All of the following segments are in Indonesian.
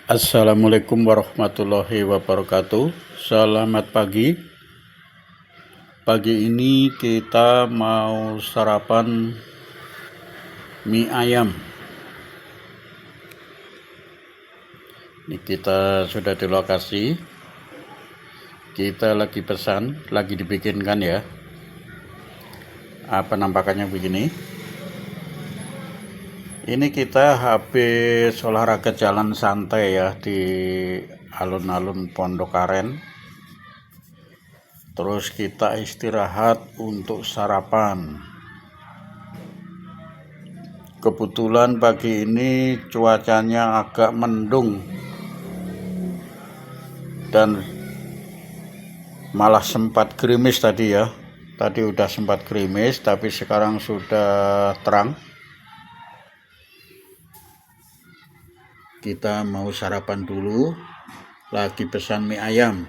Assalamualaikum warahmatullahi wabarakatuh. Selamat pagi. Pagi ini kita mau sarapan mie ayam. Ini kita sudah di lokasi. Kita lagi pesan, lagi dibikinkan ya. Penampakannya begini. Ini kita habis olahraga jalan santai ya di alun-alun Pondok Aren. Terus kita istirahat untuk sarapan. Kebetulan pagi ini cuacanya agak mendung dan malah sempat gerimis tadi ya. Tadi udah sempat gerimis tapi sekarang sudah terang. Kita mau sarapan dulu, lagi pesan mie ayam.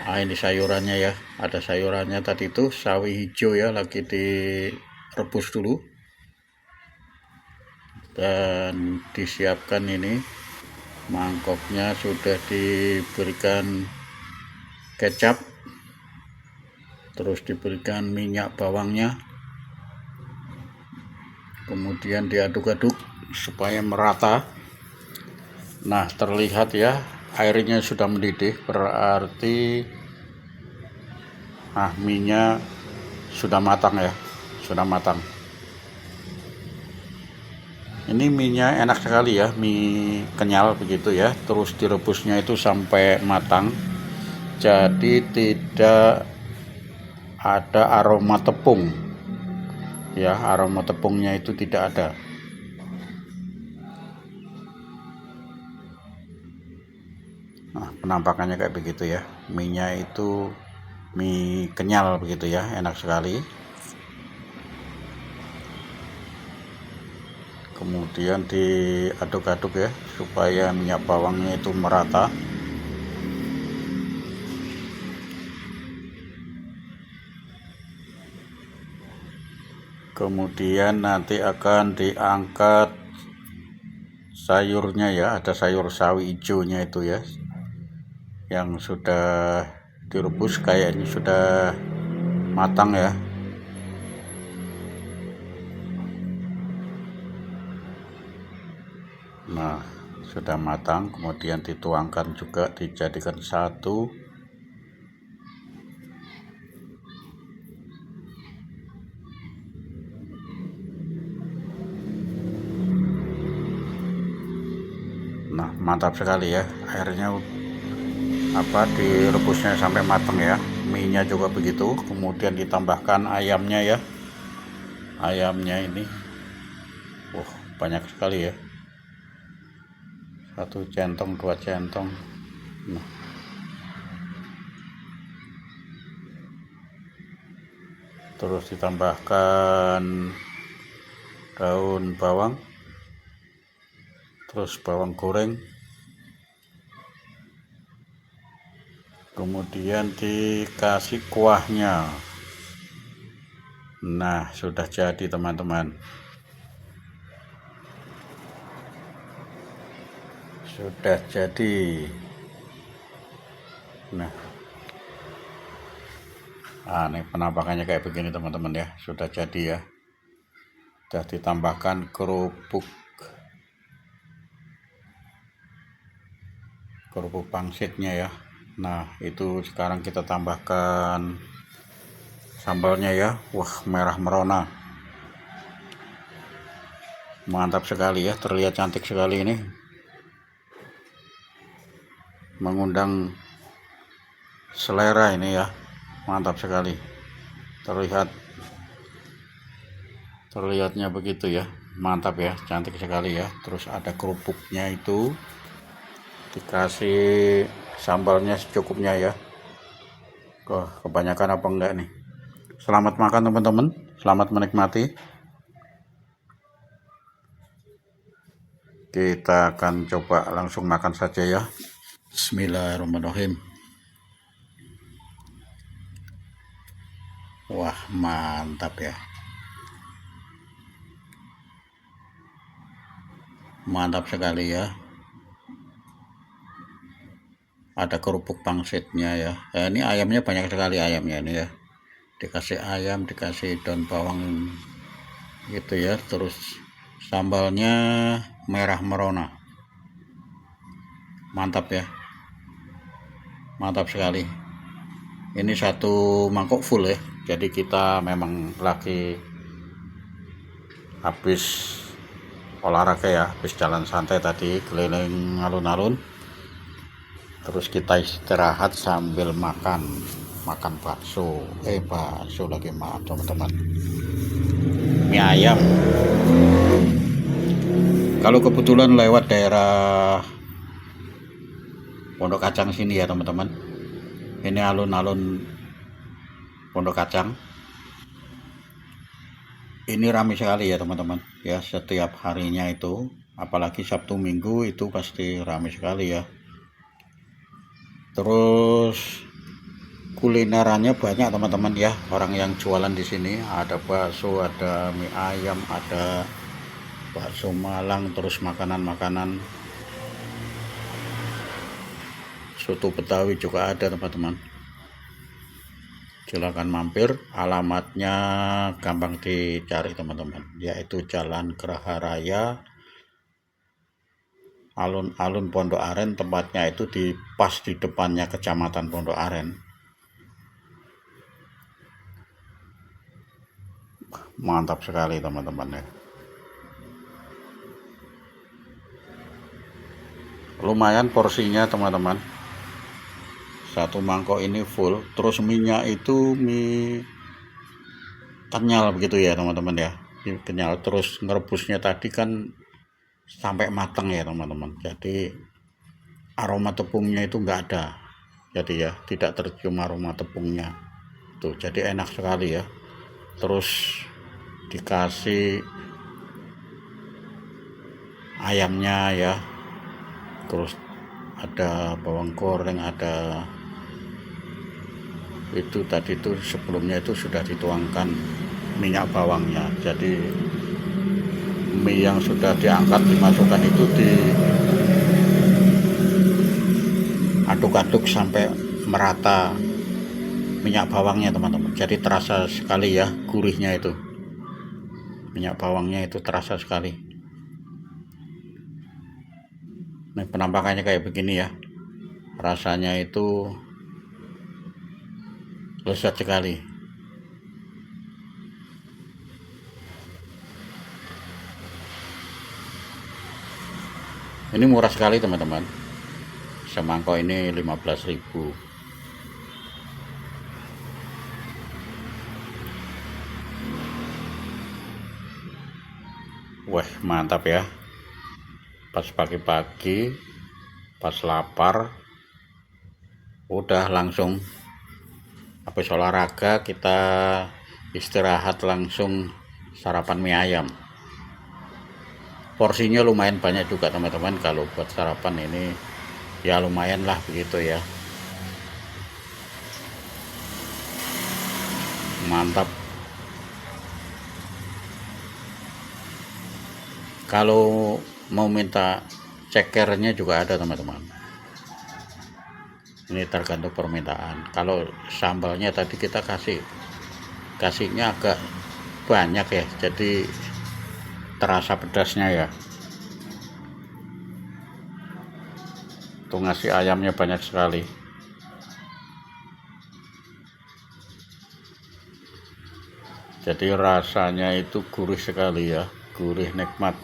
Ini sayurannya ya, ada sayurannya tadi itu sawi hijau ya, lagi direbus dulu. Dan disiapkan ini, mangkoknya sudah diberikan kecap, terus diberikan minyak bawangnya, kemudian diaduk-aduk supaya merata. Nah, terlihat ya airnya sudah mendidih, berarti mie-nya sudah matang ya, sudah matang. Ini mie-nya enak sekali ya, mie kenyal begitu ya, terus direbusnya itu sampai matang, jadi tidak ada aroma tepung ya, aroma tepungnya itu tidak ada. Nah, penampakannya kayak begitu ya, mie-nya itu mie kenyal begitu ya, enak sekali. Kemudian diaduk-aduk ya supaya minyak bawangnya itu merata. Kemudian nanti akan diangkat sayurnya ya, ada sayur sawi hijaunya itu ya, yang sudah direbus, kayaknya sudah matang ya. Nah, sudah matang, kemudian dituangkan juga, dijadikan satu. Nah, mantap sekali ya, airnya direbusnya sampai matang ya, mie-nya juga begitu. Kemudian ditambahkan ayamnya ya, ayamnya ini banyak sekali ya, 1 centong 2 centong. Nah, terus ditambahkan daun bawang, terus bawang goreng, kemudian dikasih kuahnya. Nah, sudah jadi teman-teman, sudah jadi. Nah, ini penampakannya kayak begini teman-teman ya, sudah jadi ya. Sudah ditambahkan kerupuk pangsitnya ya. Nah, itu sekarang kita tambahkan sambalnya ya. Wah, merah merona, mantap sekali ya, terlihat cantik sekali ini, mengundang selera ini ya, mantap sekali. Terlihatnya begitu ya, mantap ya, cantik sekali ya. Terus ada kerupuknya itu, dikasih sambalnya secukupnya ya. Kebanyakan apa enggak nih. Selamat makan teman-teman, selamat menikmati. Kita akan coba langsung makan saja ya. Bismillahirrahmanirrahim. Wah, mantap ya. Mantap sekali ya. Ada kerupuk pangsitnya ya. Ini ayamnya banyak sekali ayamnya ini ya. Dikasih ayam, dikasih daun bawang gitu ya. Terus sambalnya merah merona. Mantap ya. Mantap sekali. Ini satu mangkok full ya. Jadi kita memang lagi habis olahraga ya, habis jalan santai tadi keliling alun-alun. Terus kita istirahat sambil makan bakso. Bakso lagi, maaf teman-teman. Mie ayam. Kalau kebetulan lewat daerah Pondok Kacang sini ya teman-teman. Ini alun-alun Pondok Kacang. Ini ramai sekali ya teman-teman. Ya, setiap harinya itu, apalagi Sabtu Minggu itu pasti ramai sekali ya. Terus kulinerannya banyak teman-teman ya, orang yang jualan di sini. Ada bakso, ada mie ayam, ada bakso Malang, terus makanan-makanan soto Betawi juga ada teman-teman. Silakan mampir, alamatnya gampang dicari teman-teman, yaitu Jalan Geraha Raya, alun-alun Pondok Aren. Tempatnya itu pas di depannya Kecamatan Pondok Aren. Mantap sekali teman-teman ya. Lumayan porsinya teman-teman. Satu mangkok ini full. Terus minyak itu mie kenyal begitu ya teman-teman ya. Mie kenyal. Terus ngerebusnya tadi kan sampai matang ya teman-teman. Jadi aroma tepungnya itu enggak ada. Jadi ya tidak tercium aroma tepungnya. Tuh, jadi enak sekali ya. Terus dikasih ayamnya ya. Terus ada bawang goreng, ada itu tadi itu sebelumnya itu sudah dituangkan minyak bawangnya. Jadi mie yang sudah diangkat dimasukkan itu diaduk-aduk sampai merata minyak bawangnya teman-teman. Jadi terasa sekali ya gurihnya itu. Minyak bawangnya itu terasa sekali. Nah, penampakannya kayak begini ya. Rasanya itu lezat sekali. Ini murah sekali teman-teman. Semangkok ini 15.000. Wah, mantap ya. Pas pagi-pagi, pas lapar, udah langsung habis olahraga kita istirahat langsung sarapan mie ayam. Porsinya lumayan banyak juga teman-teman. Kalau buat sarapan ini ya lumayan lah begitu ya. Mantap. Kalau mau minta cekernya juga ada teman-teman. Ini tergantung permintaan. Kalau sambalnya tadi kita kasihnya agak banyak ya, jadi terasa pedasnya ya. Tuh, ngasih ayamnya banyak sekali. Jadi rasanya itu gurih sekali ya, gurih nikmat.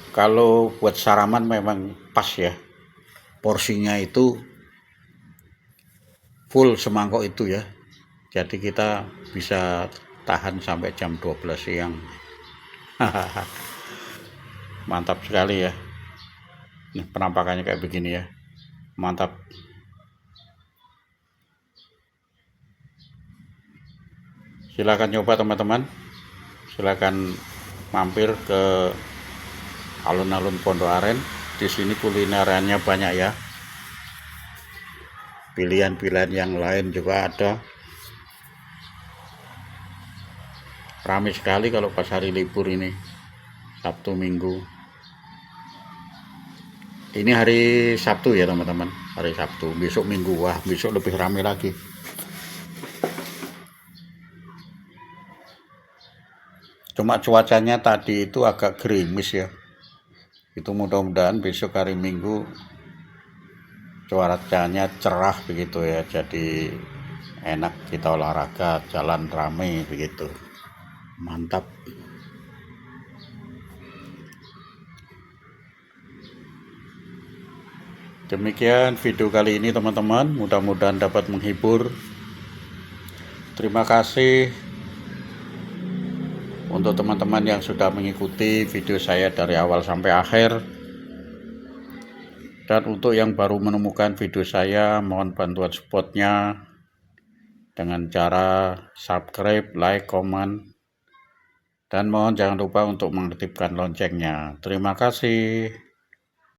Kalau buat sarapan memang pas ya, porsinya itu full semangkok itu ya. Jadi kita bisa tahan sampai jam 12 siang. Mantap sekali ya. Nah, penampakannya kayak begini ya. Mantap. Silakan coba teman-teman. Silakan mampir ke alun-alun Pondok Aren. Di sini kulinerannya banyak ya. Pilihan-pilihan yang lain juga ada. Ramai sekali kalau pas hari libur ini. Sabtu Minggu. Ini hari Sabtu ya teman-teman, hari Sabtu. Besok Minggu, wah besok lebih ramai lagi. Cuma cuacanya tadi itu agak gerimis ya. Itu mudah-mudahan besok hari Minggu cuacanya cerah begitu ya. Jadi enak kita olahraga, jalan ramai begitu. Mantap. Demikian video kali ini teman-teman, mudah-mudahan dapat menghibur. Terima kasih untuk teman-teman yang sudah mengikuti video saya dari awal sampai akhir. Dan untuk yang baru menemukan video saya, mohon bantuan supportnya dengan cara subscribe, like, komen, dan mohon jangan lupa untuk mengaktifkan loncengnya. Terima kasih.